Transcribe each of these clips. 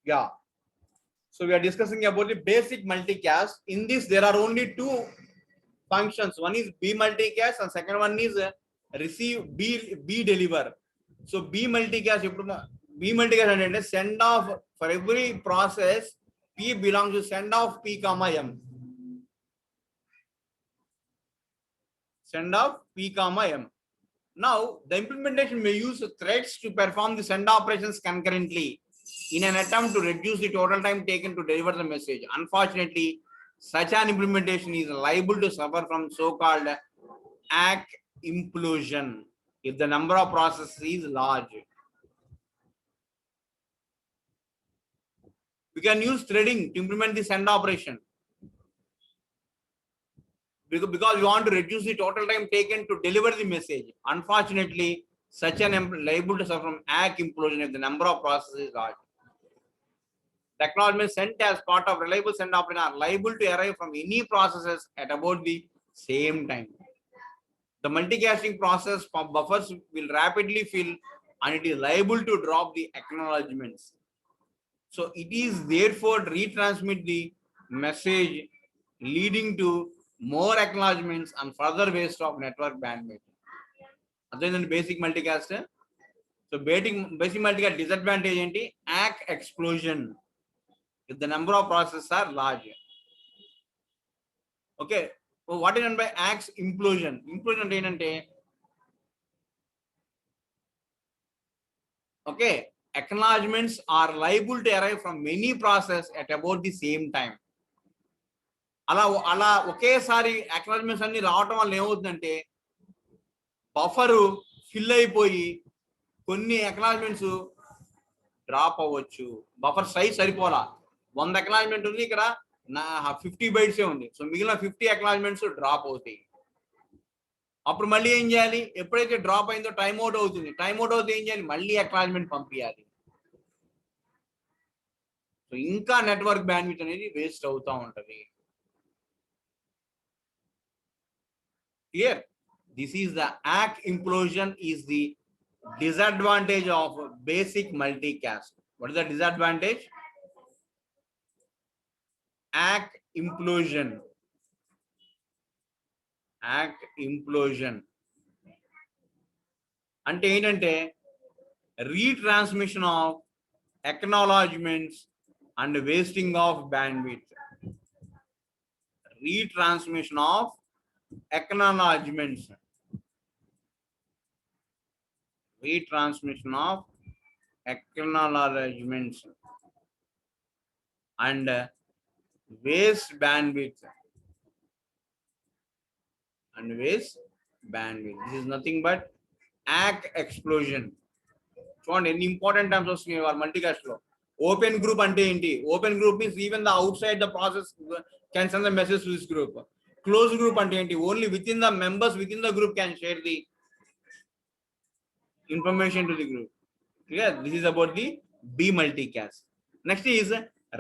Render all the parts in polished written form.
Yeah. So we are discussing about the basic multicast. In this, there are only two functions. One is B multicast and second one is receive B deliver. So B multicast అంటే send off for every process P belongs to send off P comma M. Send off P comma M. Now the implementation may use threads to perform the send operations concurrently in an attempt to reduce the total time taken to deliver the message. Unfortunately, such an implementation is liable to suffer from so-called ACK implosion if the number of processes is large. We can use threading to implement the send operation because we want to reduce the total time taken to deliver the message. Unfortunately, such an liable to suffer from ACK implosion if the number of processes is large. The acknowledgements sent as part of reliable send operation are liable to arrive from any processes at about the same time. The multicasting process buffers will rapidly fill and it is liable to drop the acknowledgements. So it is therefore retransmit the message, leading to more acknowledgements and further waste of network bandwidth. Other than basic multicast, so basic multicast disadvantage is ACK explosion if the number of processes are large. Okay, so what is meant by ACK implosion? Implosion ఏంటంటే okay, acknowledgements are liable to arrive from many processes at about the same time. అలా ఒకేసారి అక్నాలజ్మెంట్స్ అన్ని రావటం వల్ల ఏమవుతుందంటే buffer fill అయిపోయి కొన్ని అక్నాలజ్మెంట్స్ drop అవ్వచ్చు. బఫర్ సైజ్ సరిపోలా, 100 అక్నాలజ్మెంట్ ఉంది, ఇక్కడ 50 బైట్స్ ఉంది. సో మిగిలిన 50 అక్నాలజ్మెంట్స్ డ్రాప్ అవుతాయి. అప్పుడు మళ్ళీ ఏం చేయాలి? ఎప్పుడైతే డ్రాప్ అయిందో టైం అవుట్ అవుతుంది. టైం అవుట్ అవుతే ఏం చేయాలి? మళ్ళీ అక్నాలజ్మెంట్ పంపించాలి. సో ఇంకా నెట్వర్క్ బ్యాండ్విడ్త్ అనేది వేస్ట్ అవుతూ ఉంటది. Here, this is the ACK implosion is the disadvantage of basic multicast. What is the disadvantage? ACK implosion. ACK implosion. అంటే ఏంటంటే retransmission of acknowledgements and wasting of bandwidth. Retransmission of acknowledgements. Retransmission of acknowledgements and waste bandwidth. And waste bandwidth. This is nothing but ACK explosion. చూడండి ఎన్ని important terms వస్తున్నాయి వాళ్ళ multicast లో. Open group అంటే ఏంటి? Open group means even the out side the process can send the message to this group. Close group అంటే ఏంటి? Only with in the members with in the group can share the information to the group. Clear? This is about the B multicast. Next is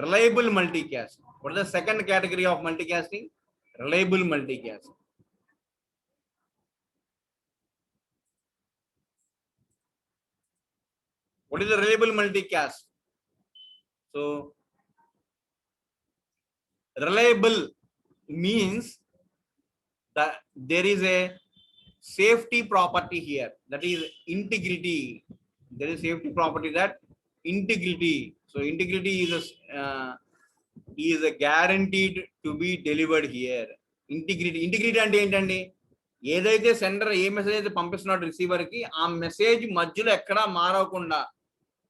reliable multicast. What is the second category of multicasting? Reliable multicast. What is the reliable multicast? So reliable means that there is a safety property here, that is integrity. There is safety property, that integrity. So integrity is a guaranteed to be delivered here. Integrity అంటే ఏంటండి? ఏదైతే sender ఏ message అయితే పంపిస్తున్నాడు receiver కి, ఆ message మధ్యలో ఎక్కడా మారకుండా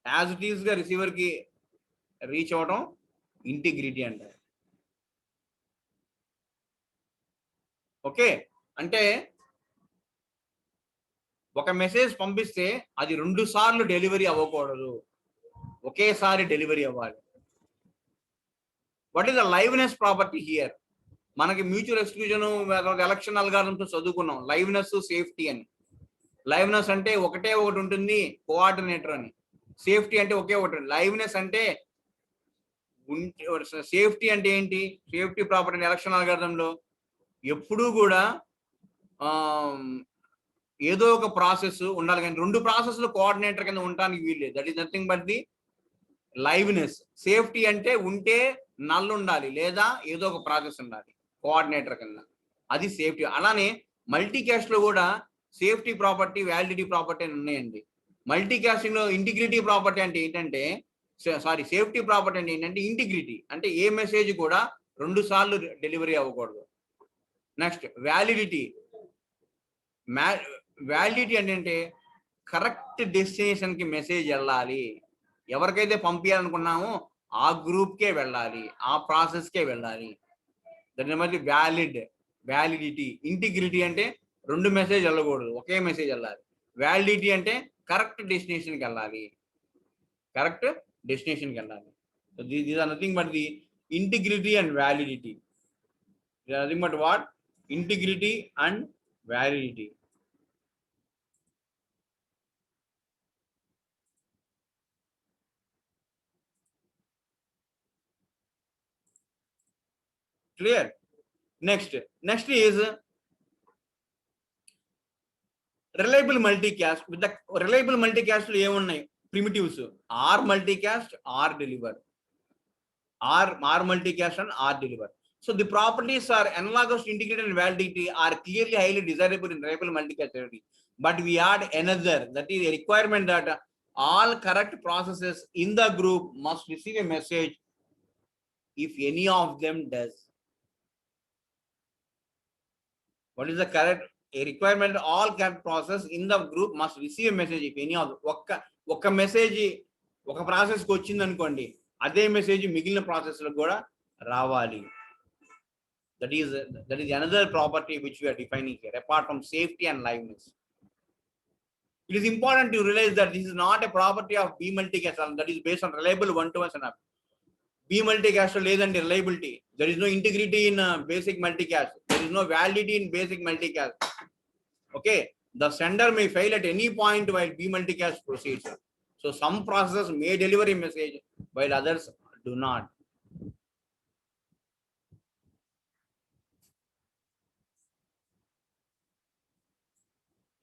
యాజ్ ఇట్ ఈస్ గా రిసీవర్ కి రీచ్ అవ్వడం ఇంటిగ్రిటీ అంటారు. ఓకే, అంటే ఒక మెసేజ్ పంపిస్తే అది 2 సార్లు డెలివరీ అవ్వకూడదు, ఒకేసారి డెలివరీ అవ్వాలి. What is the liveness property here? మనకి మ్యూచువల్ ఎక్స్క్లూజన్ ఎలక్షన్ అల్గారిథమ్స్ చదువుకున్నాం, లైవ్నెస్ సేఫ్టీ అని. లైవ్నెస్ అంటే ఒకటే ఒకటి ఉంటుంది, కోఆర్డినేటర్ అని. సేఫ్టీ అంటే ఒకే ఒకటి. లైవ్నెస్ అంటే సేఫ్టీ అంటే ఏంటి? సేఫ్టీ ప్రాపర్టీ ఎలక్షన్ అల్గారిథంలో ఎప్పుడూ కూడా ఏదో ఒక ప్రాసెస్ ఉండాలి, కానీ 2 ప్రాసెస్లు కోఆర్డినేటర్ కింద ఉండడానికి వీల్లేదు. That is nothing but the liveness. Safety అంటే ఉంటే నల్ ఉండాలి లేదా ఏదో ఒక ప్రాసెస్ ఉండాలి కోఆర్డినేటర్ కింద, అది సేఫ్టీ. అలానే మల్టీ క్యాస్ట్లో కూడా సేఫ్టీ ప్రాపర్టీ, వ్యాలిడిటీ ప్రాపర్టీ అని ఉన్నాయండి. మల్టీ క్యాస్టింగ్లో ఇంటిగ్రిటీ ప్రాపర్టీ అంటే ఏంటంటే, సేఫ్టీ ప్రాపర్టీ అంటే ఏంటంటే ఇంటిగ్రిటీ, అంటే ఏ మెసేజ్ కూడా 2 సార్లు డెలివరీ అవ్వకూడదు. Next validity. వ్యాలిడిటీ అంటే కరెక్ట్ డెస్టినేషన్కి మెసేజ్ వెళ్ళాలి. ఎవరికైతే పంపించాలనుకున్నామో ఆ గ్రూప్కే వెళ్ళాలి, ఆ ప్రాసెస్కే వెళ్ళాలి. దాని మధ్య వ్యాలిడిటీ. ఇంటిగ్రిటీ అంటే 2 మెసేజ్ వెళ్ళకూడదు, ఒకే మెసేజ్ వెళ్ళాలి. వ్యాలిడిటీ అంటే కరెక్ట్ డెస్టినేషన్కి వెళ్ళాలి, కరెక్ట్ డెస్టినేషన్కి వెళ్ళాలి. So these are nothing but the integrity and validity. Nothing but what? Integrity and validity. Clear? Next is reliable multicast. With the reliable multicast లో ఏమున్నాయి? Primitives R multicast, R deliver, R multicast and R deliver. So the properties are analogous to integrity and validity are clearly highly desirable in reliable multicast. But we add another, that is a requirement that all correct processes in the group must receive a message if any of them does. What is the correct? A requirement all correct process in the group must receive a message if any of ఒక్క message ఒక ప్రాసెస్కి వచ్చింది అనుకోండి, అదే message మిగిలిన ప్రాసెస్లకు కూడా రావాలి. That is another property which we are defining here, apart from safety and liveness. It is important to realize that this is not a property of B multicast, that is based on reliable one-to-one setup. B multicast లేదండి reliability. There is no integrity in basic multicast. There is no validity in basic multicast. Okay, the sender may fail at any point while B multicast proceeds. So some processes may deliver a message while others do not.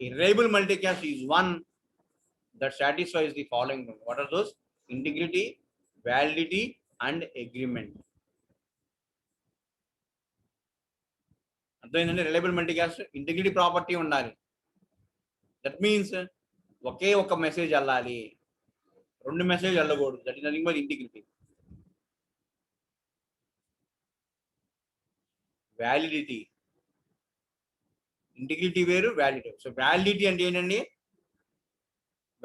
A reliable multicast is one that satisfies the following. What are those? Integrity, validity and agreement. అర్థమైందండి? Reliable multicast integrity property ఉండాలి. That means ఒకే ఒక message వెళ్ళాలి, 2 message వెళ్ళకూడదు. That is nothing but integrity. Validity, integrity వేరు, validity. So validity అంటే ఏంటండి?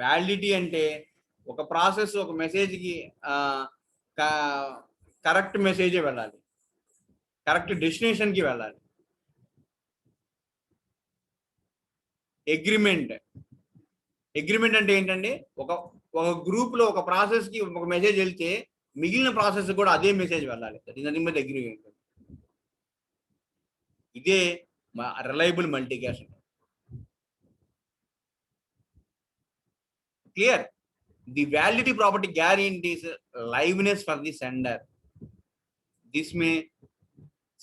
Validity అంటే ఒక ప్రాసెస్ ఒక మెసేజ్కి కరెక్ట్ మెసేజే వెళ్ళాలి, కరెక్ట్ డెస్టినేషన్కి వెళ్ళాలి. అగ్రిమెంట్ అంటే ఏంటంటే ఒక గ్రూప్ లో ఒక ప్రాసెస్ కి ఒక మెసేజ్ వెళ్తే మిగిలిన ప్రాసెస్ కూడా అదే మెసేజ్ వెళ్ళాలి. That agreement. ఇదే reliable multicast. Clear? The validity property guarantees liveness for the sender. This may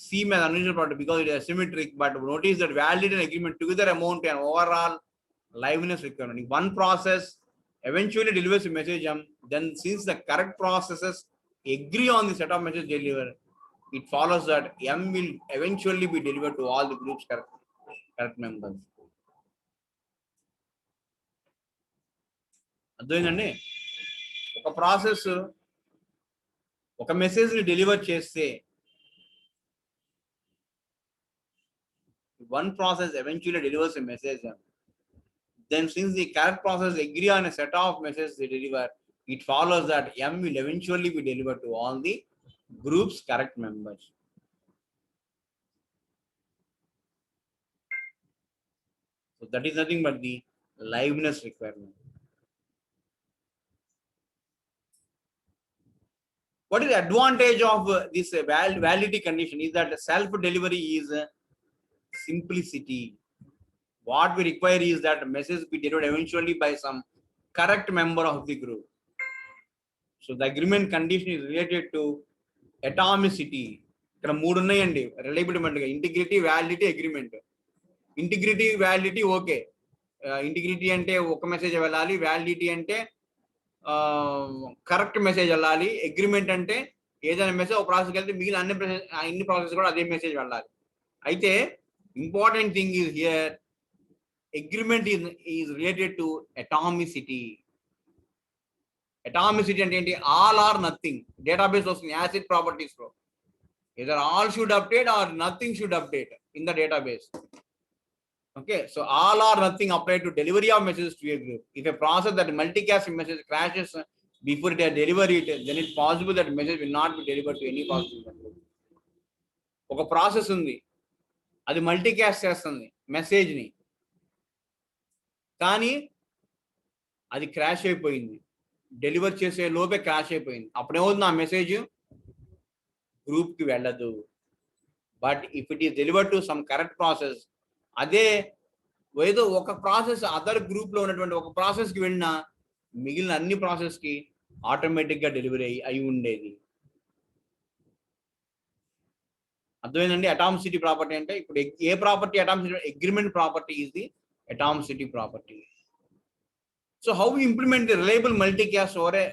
seem as unusual property because it is asymmetric, but notice that validity and agreement together amount to an overall liveness requirement. If one process eventually delivers a message, then since the correct processes agree on the set of message delivered, it follows that M will eventually be delivered to all the group's correct members. అర్థమైందండి? ఒక process ఒక మెసేజ్ని deliver చేస్తే, one process eventually delivers a message, then since the correct process agree on a set of messages they deliver, it follows that M will eventually be delivered to all the group's correct members. So that is nothing but the liveness requirement. What is the advantage of this validity condition? Is that self-delivery is simplicity. What we require is that a message be delivered eventually by some correct member of the group. So the agreement condition is related to atomicity. ఇక్కడ 3 ఉన్నాయండి reliability, integrity, validity, agreement. Integrity, validity okay. Integrity అంటే ఒక message వెళ్ళాలి, validity అంటే correct message వెళ్ళాలి. Agreement అంటే ఏదైనా message ఒక ప్రాసెస్కి వెళ్తే మిగిలిన అన్ని ప్రాసెస్ కూడా అదే మెసేజ్ వెళ్ళాలి. అయితే important thing is here, agreement is related to atomicity. Atomicity అంటే ఏంటి? All or nothing. డేటాబేస్ వస్తుంది యాసిడ్ ప్రాపర్టీస్ లో, either all should update or nothing should update in the database. Okay, so all or nothing apply to delivery of messages to a group. If a process that multicast message crashes before it has delivered it, then it's possible that message will not be delivered to any possible group. ఒక process ఉంది, అది multicast చేస్తుంది message ని, కానీ అది crash అయిపోయింది, deliver చేసే లోపే క్రాష్ అయిపోయింది. అప్పుడేమవుతుంది? ఆ మెసేజ్ గ్రూప్ కి వెళ్ళదు. But if it is delivered to some correct process, అదే ఏదో ఒక ప్రాసెస్ అదర్ గ్రూప్ లో ఉన్నటువంటి ఒక ప్రాసెస్ కి వెళ్ళినా మిగిలిన అన్ని ప్రాసెస్ కి ఆటోమేటిక్ గా డెలివరీ అయి ఉండేది. అర్థమైందండి? అటామిసిటీ ప్రాపర్టీ అంటే ఇప్పుడు ఏ property atomicity? Agreement property is the atomicity property. So how we implement the reliable multicast or a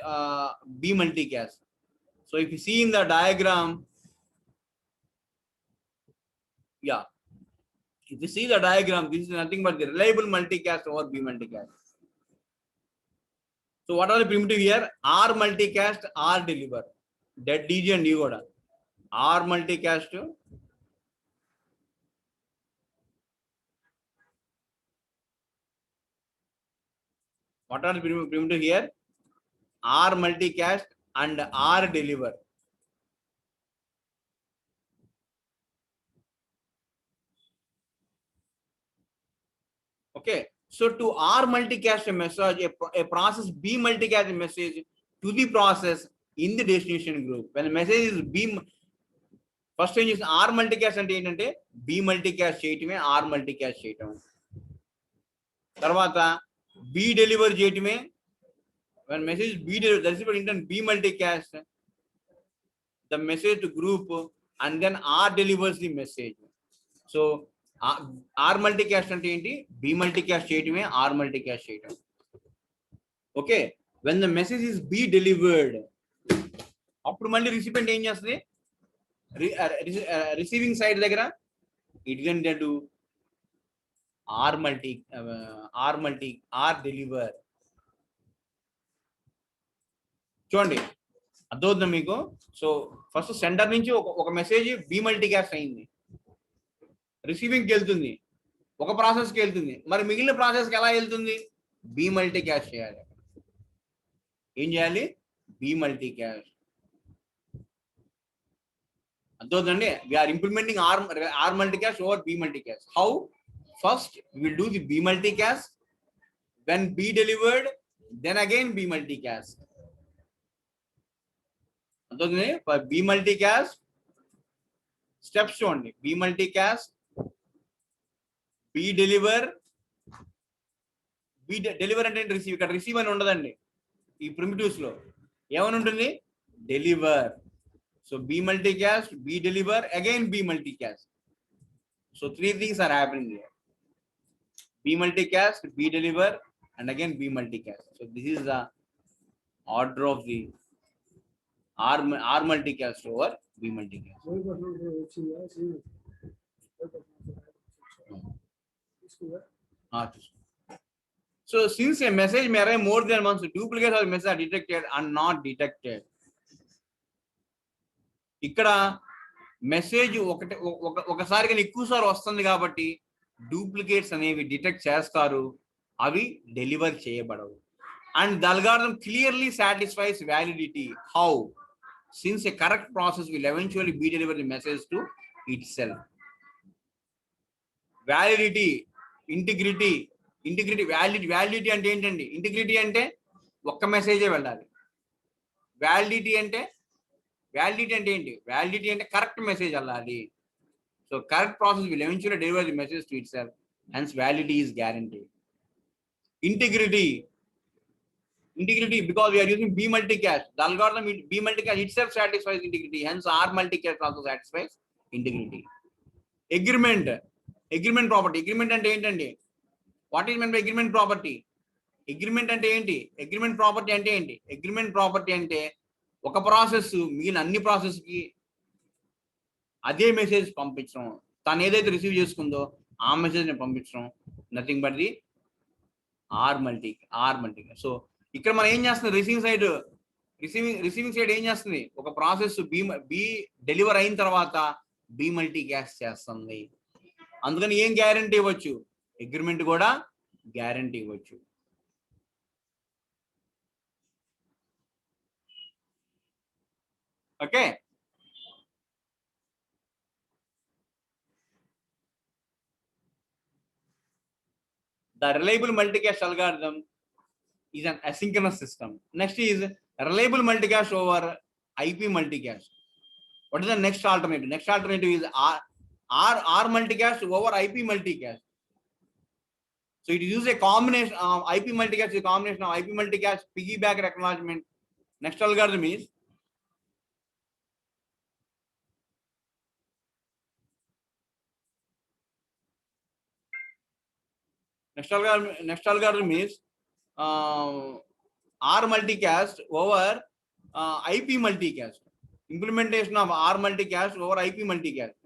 B multicast? So if you see in the diagram, yeah, if you see the diagram, this is nothing but the reliable multicast over B multicast. So what are the primitive here? R multicast, R deliver. That DG and D goda. R multicast. What are the primitive here? R multicast and R deliver. Okay, so to R multicast a message, a process B multicast a message to the process in the destination group. When the message is B, first thing is R multicast అంటే ఏంటంటే B multicast చేయటమే R multicast చేయటం. తర్వాత B deliver చేయటమే. When message B deliver, that's what intent B multicast the message to group and then R delivers the message. So R multicast అంటే ఏంటి? B multicast చేయటమే R multicast చేయటం. Okay, when the message is B delivered, అప్పుడు మళ్ళీ recipient ఏం చేస్తుంది? Receiving side దగ్గర it can do R deliver. చూడండి, అర్థమవుతుందా మీకు? సో ఫస్ట్ సెంటర్ నుంచి ఒక మెసేజ్ బి మల్టీకాస్ట్ అయింది, రిసీవింగ్కి వెళ్తుంది, ఒక ప్రాసెస్కి వెళ్తుంది. మరి మిగిలిన ప్రాసెస్కి ఎలా వెళ్తుంది? బి మల్టీకాస్ట్ చేయాలి. ఏం చేయాలి? B multicast. అర్థమవుతుందండి? We are implementing R multicast over B multicast. How? First will do the B multicast, when B delivered, then again B multicast. అర్థమవుతుంది? బి మల్టీకాస్ట్ స్టెప్స్ చూడండి. B multicast, B deliver. B deliver అంటే receive. ఇక్కడ receive అని ఉండదండి ఈ primitives లో. ఏమని ఉంటుంది? Deliver. So B multicast, B deliver, again B multicast. So 3 things are happening here. B multicast, B deliver, and again B multicast. So this is the order of the R multicast over B multicast. So since a message may arrive more than once, duplicates of the message are detected and not detected. ఇక్కడ message ఒకసారి కానీ ఎక్కువసారి వస్తుంది కాబట్టి duplicates అనేవి detect చేస్తారు, అవి deliver చేయబడవు. And the algorithm clearly satisfies validity. How? Since a correct process will eventually be deliver the message to itself. Validity, integrity. Validity అంటే ఏంటండి? ఇంటిగ్రిటీ అంటే ఒక్క మెసేజే వెళ్ళాలి. వ్యాలిడిటీ అంటే ఏంటి? వ్యాలిడిటీ అంటే కరెక్ట్ మెసేజ్ వెళ్ళాలి. So correct process will eventually deliver the message to itself. Hence validity is guaranteed. Integrity, because we are using B multicast. The algorithm B multicast itself satisfies integrity. Hence R multicast also satisfies integrity. Agreement property. Agreement అంటే ఏంటండి? What is meant by agreement property? Agreement అంటే ఏంటి? Agreement property అంటే ఏంటి? Agreement property అంటే ఒక process మిగిలిన అన్ని ప్రాసెస్‌కి అదే మెసేజ్ పంపించడం. తను ఏదైతే రిసీవ్ చేసుకుందో ఆ మెసేజ్‌ని పంపించడం. Nothing but the R multi. So ఇక్కడ మనం ఏం చేస్తున్నాం రిసీవింగ్ సైడ్ ఏం చేస్తుంది? ఒక ప్రాసెస్ బి డెలివర్ అయిన తర్వాత బి మల్టీ క్యాష్ చేస్తుంది. అందుకని ఏం గ్యారంటీ ఇవ్వచ్చు? అగ్రిమెంట్ కూడా గ్యారంటీ ఇవ్వచ్చు. Okay. The reliable multicast algorithm is an asynchronous system. Next is reliable multicast over IP multicast. What is the next alternative? Next alternative is R multicast over IP multicast. So it uses a combination of IP multicast, is a combination of IP multicast, piggyback acknowledgement. Next algorithm is next algorithm is R multicast over IP multicast. Implementation of R multicast over IP multicast.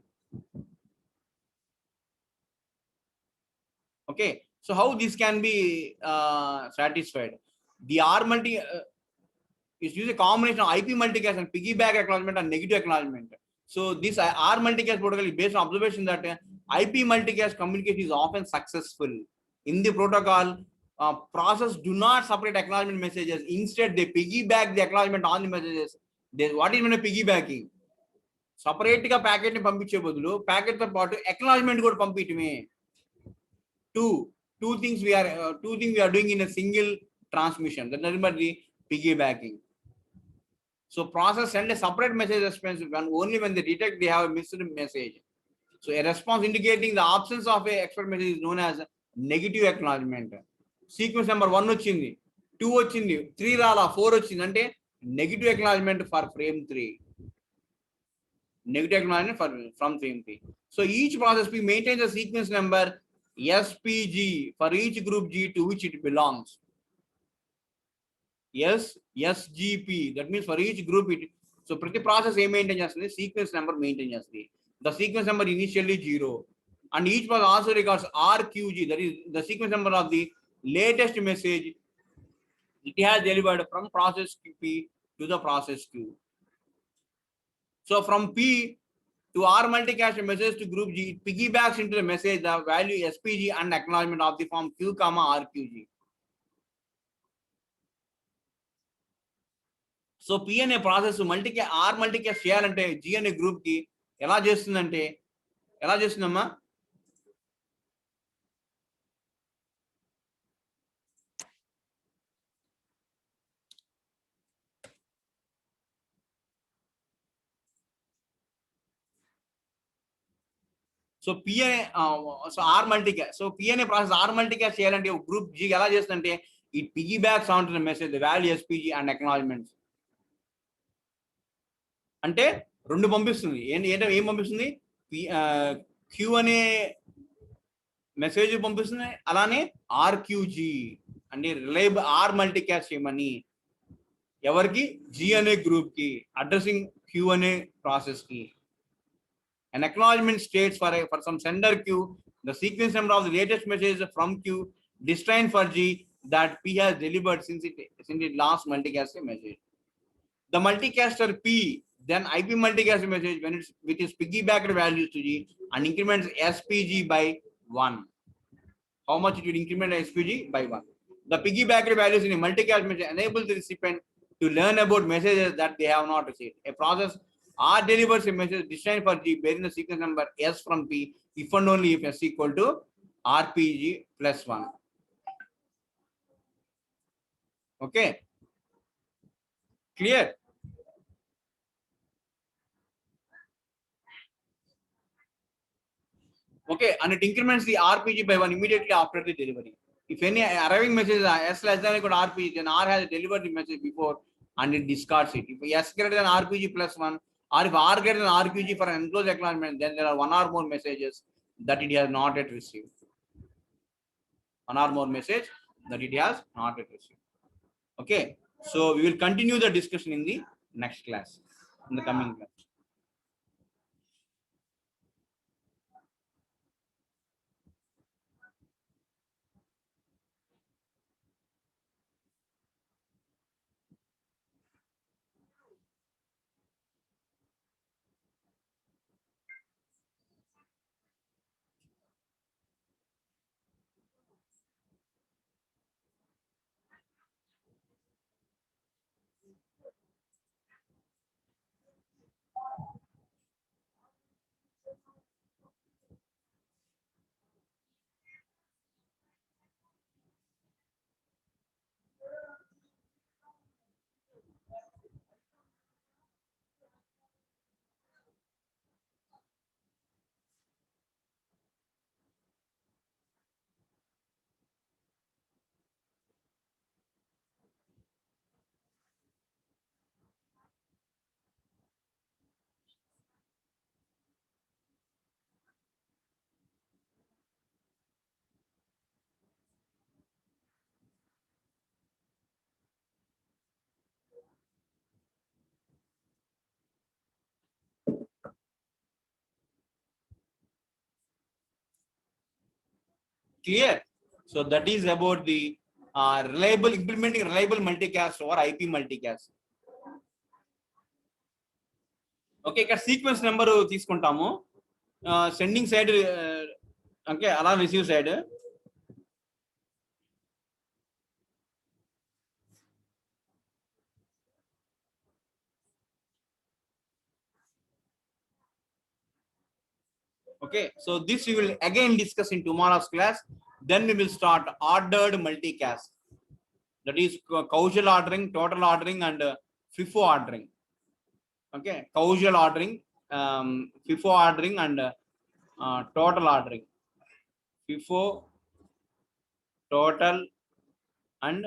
Okay, so how this can be satisfied? The R multi is use a combination of IP multicast and piggyback acknowledgement and negative acknowledgement. So this R multicast protocol is based on observation that IP multicast communication is often successful. In the protocol, process do not separate acknowledgement messages. Instead, they piggyback the acknowledgement on the messages. What is mean piggybacking? Separate గా packet ని పంపించే బదులు packet తో పాటు acknowledgement కూడా పంపించడమే. Two things we are doing in a single transmission. That is the piggybacking. So process send a separate message response only when they detect they have a missed message. So a response indicating the absence of a expected message is known as negative acknowledgement. Sequence number 1 వచ్చింది, 2 వచ్చింది, 3 రాలా, 4 వచ్చింది అంటే negative acknowledgement for frame 3. Negative acknowledgement from frame 3. So each process P maintains a sequence number SPG for each group G to which it belongs. SGP, that means for each group it. So ప్రతి process ఏం maintain చేస్తుంది? Sequence number maintain చేస్తుంది. The sequence number initially 0 and each process also records RQG, that is the sequence number of the latest message it has delivered from process P to the process Q. So from P to R multicast message to group G, it piggybacks into the message the value SPG and acknowledgement of the form Q, RQG. So P అనే process R multicast చేయాలంటే G అనే group కి ఎలా చేస్తుందమ్మా? So P అనే P అనే process R multicast చేయాలంటే group G ఎలా చేస్తుందంటే it piggybacks on to the message the value SPG and acknowledgements. అంటే 2 పంపిస్తుంది. ఏం పంపిస్తుంది? క్యూ అనే మెసేజ్ పంపిస్తుంది, అలానే ఆర్క్యూజీ అంటే రిలయబుల్ ఆర్ మల్టీకాస్ట్ చేయమని ఎవరికి? జి అనే గ్రూప్ కి, అడ్రసింగ్ క్యూ అనే ప్రాసెస్ కి. An acknowledgement states for some sender queue the sequence number of the latest message from queue destined for G that P has delivered since it last multicast message. The multicaster P then IP multicast message when it's with its piggybacked values to G and increments SPG by 1. How much it will increment SPG? By 1. The piggybacked values in a multicast message enable the recipient to learn about messages that they have not received. A process R delivers a message destined for G bearing the sequence number S from P if and only if S equal to RPG plus 1. Okay, clear? Okay, and it increments the RPG by 1 immediately after the delivery. If any arriving message is S less than or equal to RPG, then R has delivered the message before and it discards it. If S greater than RPG plus 1 or if R greater than RQG for an enclosed acknowledgement, then there are 1 or more messages that it has not yet received. 1 or more message that it has not yet received. Okay, so we will continue the discussion in the next class, in the coming class. Clear? So that is about the reliable implementing reliable multicast or IP multicast. Okay, ఇక్కడ sequence number తీసుకుంటాము. Sending side okay, అలా receive side. Okay, so this we will again discuss in tomorrow's class. Then we will start ordered multicast. That is causal ordering, total ordering, and FIFO ordering. Okay, causal ordering, FIFO ordering, and total ordering. FIFO, total, and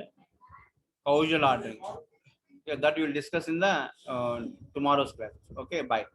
causal ordering. Okay, that we will discuss in the tomorrow's class. Okay, bye.